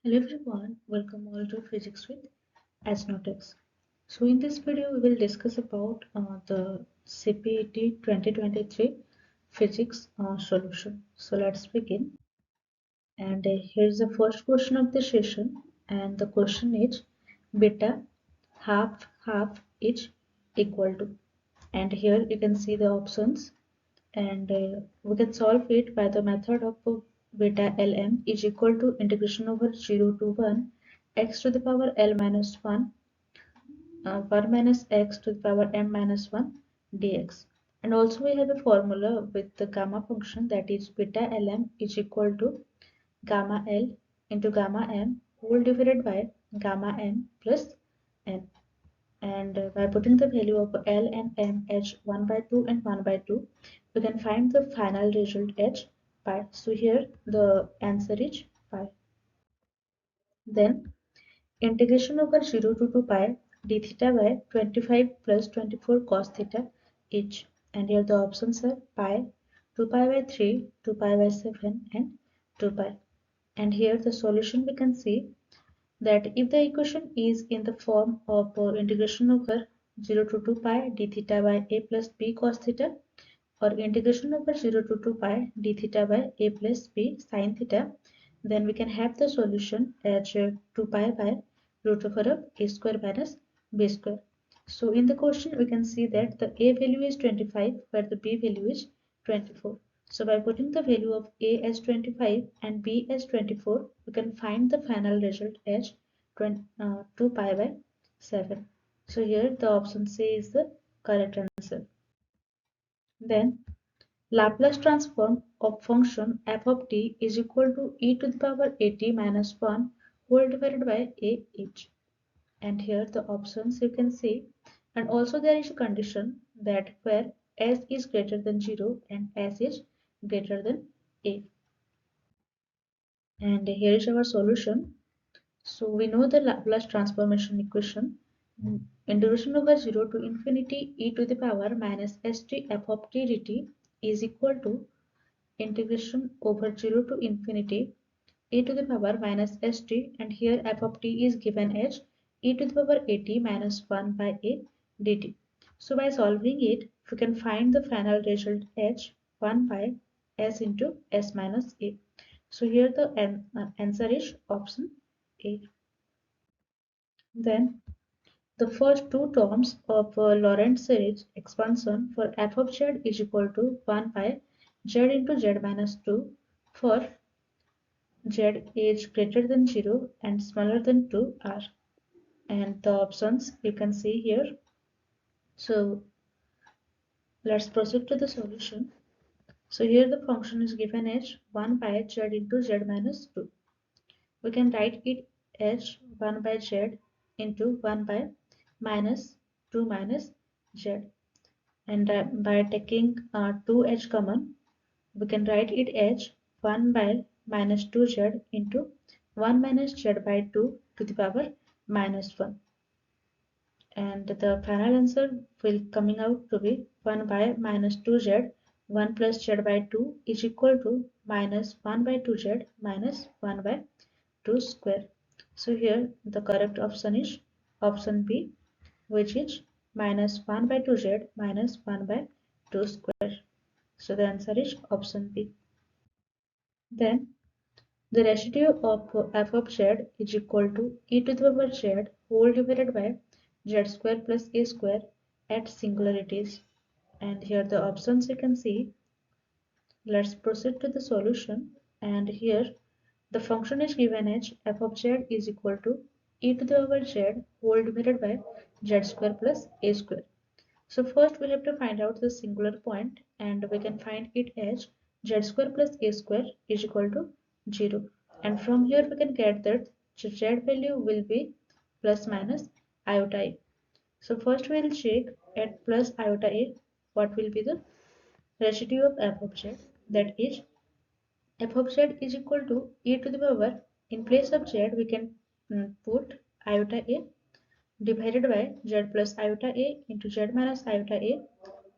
Hello everyone, welcome all to Physics with Astronautics. So in this video we will discuss about the cpet 2023 physics solution. So let's begin. And here's the first question of the session, and the question is beta half is equal to. And here you can see the options, and we can solve it by the method of beta lm is equal to integration over 0 to 1 x to the power l minus 1 1 minus x to the power m minus 1 dx. And also we have a formula with the gamma function, that is beta lm is equal to gamma l into gamma m whole divided by gamma m plus n. And by putting the value of L and M as 1 by 2 and 1 by 2, we can find the final result as pi. So here the answer is pi. Then integration over 0 to 2 pi d theta by 25 plus 24 cos theta each. And here the options are pi, 2 pi by 3, 2 pi by 7 and 2 pi. And here the solution we can see that if the equation is in the form of integration over 0 to 2 pi d theta by a plus b cos theta, or integration over 0 to 2 pi d theta by a plus b sin theta, then we can have the solution as 2 pi by root over of a square minus b square. So in the question we can see that the a value is 25 where the b value is 24. So by putting the value of a as 25 and b as 24, we can find the final result as 2 pi by 7. So here the option C is the correct answer. Then Laplace transform of function f of t is equal to e to the power at minus 1 whole divided by a each. And here the options you can see. And also there is a condition that where s is greater than 0 and s is greater than a. And here is our solution. So we know the Laplace transformation equation. Integration over 0 to infinity e to the power minus st f of t dt is equal to integration over 0 to infinity e to the power minus st, and here f of t is given as e to the power at minus 1 by a dt. So by solving it, we can find the final result as 1 by s into s minus a. So here the answer is option A. Then the first two terms of Lorentz series expansion for f of z is equal to 1 by z into z minus 2 for z is greater than 0 and smaller than 2 are. And the options you can see here. So let's proceed to the solution. So here the function is given as 1 by z into z minus 2. We can write it as 1 by z into 1 by minus 2 minus z. And by taking 2 as common, we can write it as 1 by minus 2z into 1 minus z by 2 to the power minus 1. And the final answer will coming out to be 1 by minus 2z 1 plus z by 2 is equal to minus 1 by 2z minus 1 by 2 square. So here the correct option is option B, which is minus 1 by 2z minus 1 by 2 square. So the answer is option B. Then the residue of f of z is equal to e to the power z whole divided by z square plus a square at singularities. And here the options you can see. Let's proceed to the solution. And here the function is given as f of z is equal to e to the power z whole divided by z square plus a square. So first we have to find out the singular point, and we can find it as z square plus a square is equal to 0. And from here we can get that z value will be plus minus iota a. So first we will check at plus iota a what will be the residue of f of z, that is f of z is equal to e to the power, in place of z we can put iota a divided by z plus iota a into z minus iota a,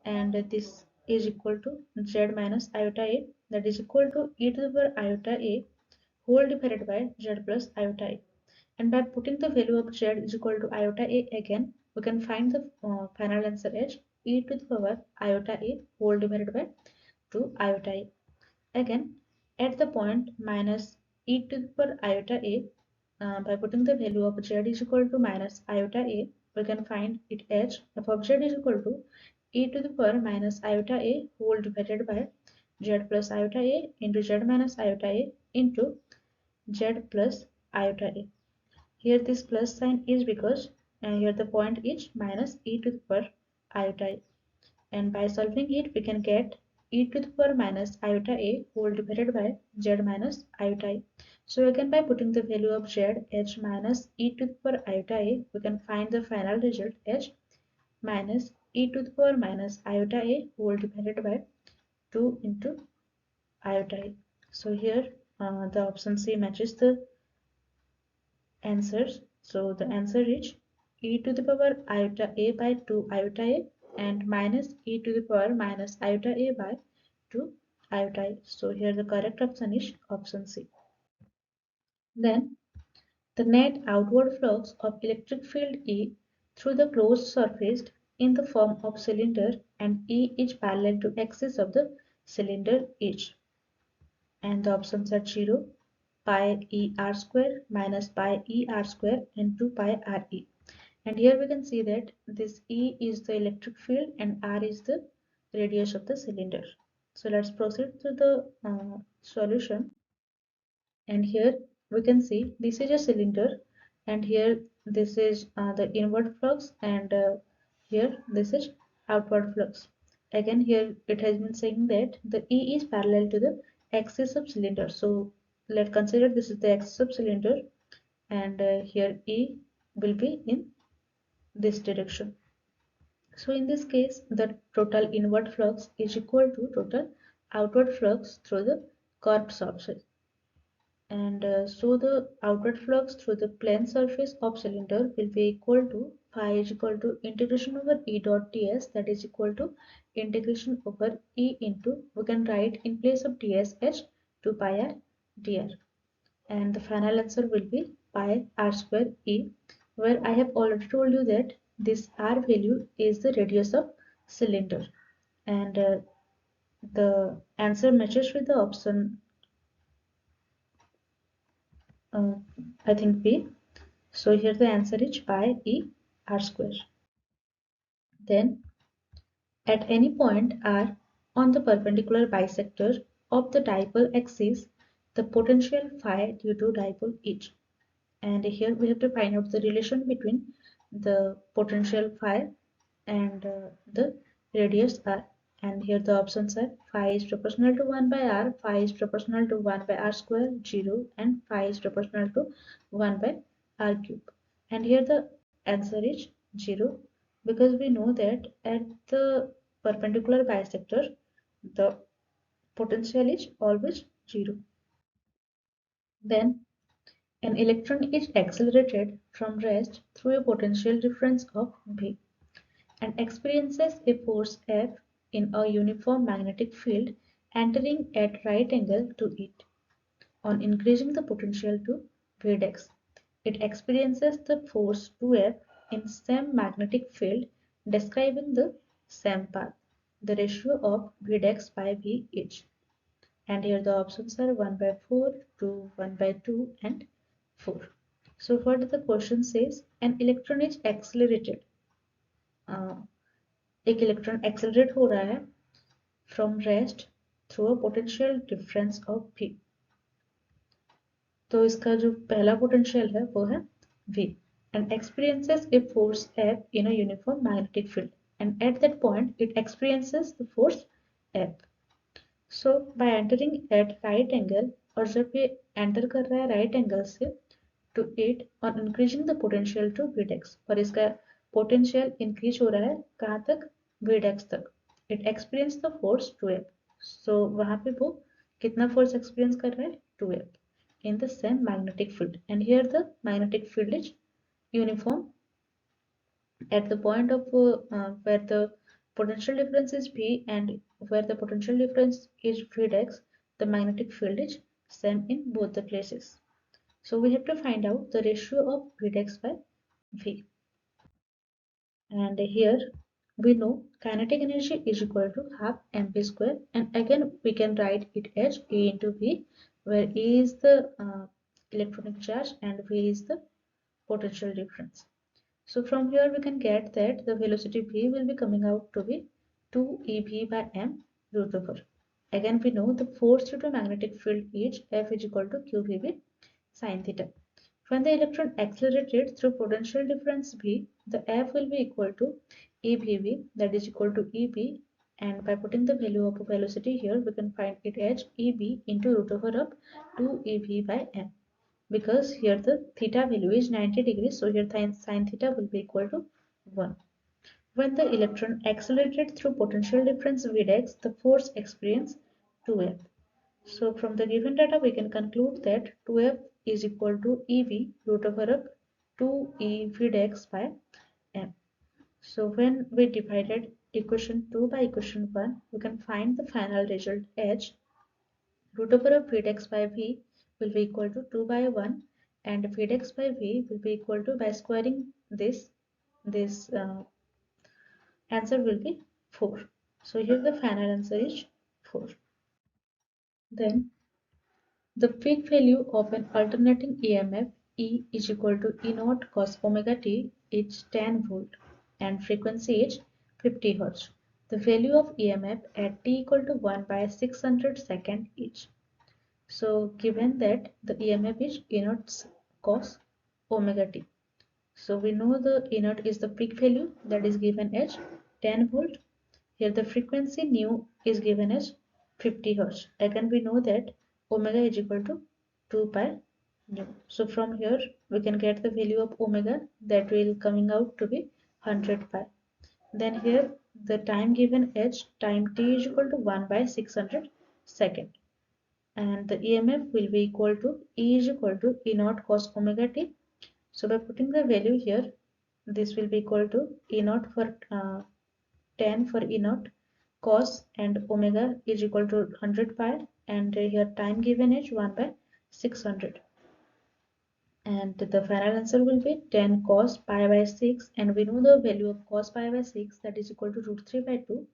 and this is equal to z minus iota a, that is equal to e to the power iota a whole divided by z plus iota a. And by putting the value of z is equal to iota a again, we can find the final answer as e to the power iota a whole divided by 2 iota a. Again, at the point minus e to the power iota a, by putting the value of z is equal to minus iota a, we can find it as f of z is equal to e to the power minus iota a whole divided by z plus iota a into z minus iota a into z plus iota a. Here this plus sign is because here the point is minus e to the power iota a. And by solving it, we can get e to the power minus iota a whole divided by z minus iota a. So again, by putting the value of z as minus e to the power iota a, we can find the final result as minus e to the power minus iota a whole divided by 2 into iota a. So here the option C matches the answers. So the answer is e to the power iota a by 2 iota a and minus e to the power minus iota a by 2 iota a. So here the correct option is option C. Then the net outward flux of electric field E through the closed surface in the form of cylinder and E is parallel to axis of the cylinder H. And the options are 0, pi e r square minus pi e r square and 2 pi r e. And here we can see that this E is the electric field and R is the radius of the cylinder. So let's proceed to the solution. And here we can see this is a cylinder and here this is the inward flux and here this is outward flux. Again here it has been saying that the E is parallel to the axis of cylinder. So let's consider this is the axis of cylinder and here E will be in this direction. So in this case, the total inward flux is equal to total outward flux through the curved surface. And so the outward flux through the plane surface of cylinder will be equal to phi is equal to integration over E dot ds, that is equal to integration over E into, we can write in place of ds as 2 pi r dr. And the final answer will be pi r square E, where I have already told you that this r value is the radius of cylinder. And the answer matches with the option uh, I think B. So here the answer is pi e r square. Then at any point r on the perpendicular bisector of the dipole axis, the potential phi due to dipole is. And here we have to find out the relation between the potential phi and the radius r. And here the options are phi is proportional to 1 by r, phi is proportional to 1 by r square, 0, and phi is proportional to 1 by r cube. And here the answer is 0 because we know that at the perpendicular bisector the potential is always 0. Then an electron is accelerated from rest through a potential difference of V and experiences a force F in a uniform magnetic field entering at right angle to it. On increasing the potential to Vdex, it experiences the force 2F in same magnetic field describing the same path. The ratio of Vdex by V is. And here the options are 1 by 4, 2, 1 by 2 and 4. So what the question says, an electron is accelerated. एक electron accelerate हो रहा है from rest through a potential difference of v. तो इसका जो पहला potential है वो है v and experiences a force F in a uniform magnetic field and at that point it experiences the force F. So by entering at right angle और जब ये एंटर कर रहा है राइट एंगल से to it on increasing the potential to Vdex और इसका potential increase हो रहा है कहाँ तक Vdex तक. It experience the force 2F. So वहाँ पे वो कितना फोर्स एक्सपीरियंस कर रहा है 2F in the same magnetic field and here the magnetic field is uniform at the point of where the potential difference is V and where the potential difference is Vdex, the magnetic field is same in both the places. So we have to find out the ratio of Vdex by V. And here we know kinetic energy is equal to half mv square, and again we can write it as A into V, where A is the electronic charge and V is the potential difference. So from here we can get that the velocity V will be coming out to be 2 eV by m root over. Again we know the force due to magnetic field is F is equal to QVB sin theta. When the electron accelerated through potential difference V, the F will be equal to EBV, that is equal to EB, and by putting the value of velocity here we can find it as EB into root over of 2 EV by m, because here the theta value is 90 degrees, so here sin theta will be equal to 1. When the electron accelerated through potential difference Vdex, the force experienced 2F. So from the given data we can conclude that 2F is equal to EV root over of 2E Vdex by m. So when we divided equation 2 by equation 1, we can find the final result as root over of Vdex by V will be equal to 2 by 1, and Vdex by V will be equal to, by squaring this answer will be 4. So here the final answer is 4. Then the peak value of an alternating EMF E is equal to E naught cos omega t is 10 volt and frequency is 50 Hz. The value of EMF at t equal to 1 by 600 second is. So given that the EMF is E naught cos omega t. So we know the E naught is the peak value, that is given as 10 volt. Here the frequency nu is given as 50 Hz. Again we know that omega is equal to 2 pi nu. So from here we can get the value of omega, that will coming out to be 100 pi. Then here the time given as time t is equal to 1 by 600 second. And the EMF will be equal to E is equal to E naught cos omega t. So by putting the value here, this will be equal to E naught for 10 for E naught cos, and omega is equal to 100 pi, and here time given is 1 by 600. And the final answer will be 10 cos pi by 6, and we know the value of cos pi by 6, that is equal to root 3 by 2,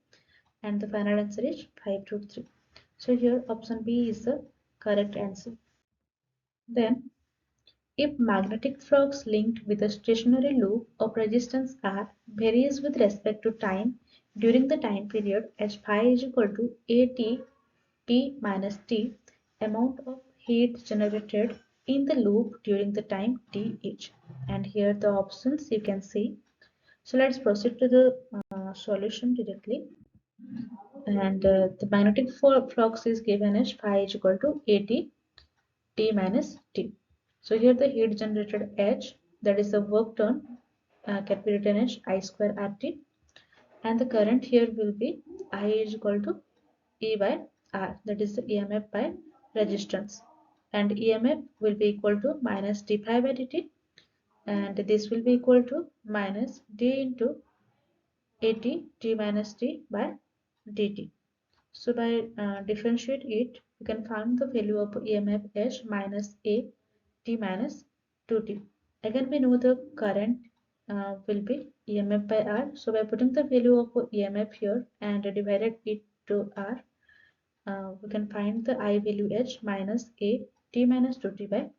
and the final answer is 5 root 3. So here option B is the correct answer. Then if magnetic flux linked with a stationary loop of resistance R varies with respect to time during the time period as phi is equal to AT minus T, amount of heat generated in the loop during the time T each. And here the options you can see. So let's proceed to the solution directly. And the magnetic flux is given as phi is equal to AT T minus T. So here the heat generated H, that is the work done, can be written as I square RT, and the current here will be I is equal to E by R, that is the EMF by resistance, and EMF will be equal to minus d phi by dt, and this will be equal to minus d into AT t minus t by dt. So by differentiate it, we can find the value of EMF as minus A t minus 2t. Again we know the current will be EMF by R. So by putting the value of EMF here and divided it to R, we can find the I value H minus A t minus 2t by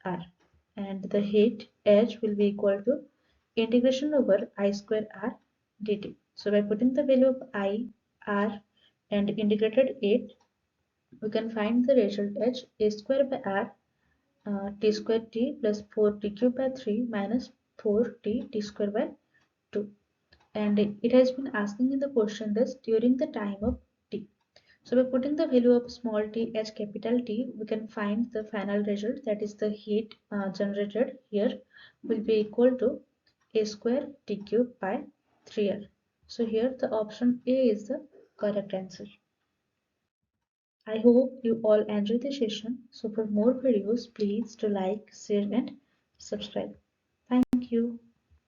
R. And the heat H will be equal to integration over I square R dt. So by putting the value of I, R and integrated it, we can find the result H A square by R t square t plus 4t cube by 3 minus 4t t square by 2. And it has been asking in the question this during the time of t. So by putting the value of small t as capital T, we can find the final result, that is the heat generated here will be equal to A square t cube by 3R. So here the option A is the correct answer. I hope you all enjoyed the session. So for more videos, please do like, share and subscribe. Thank you.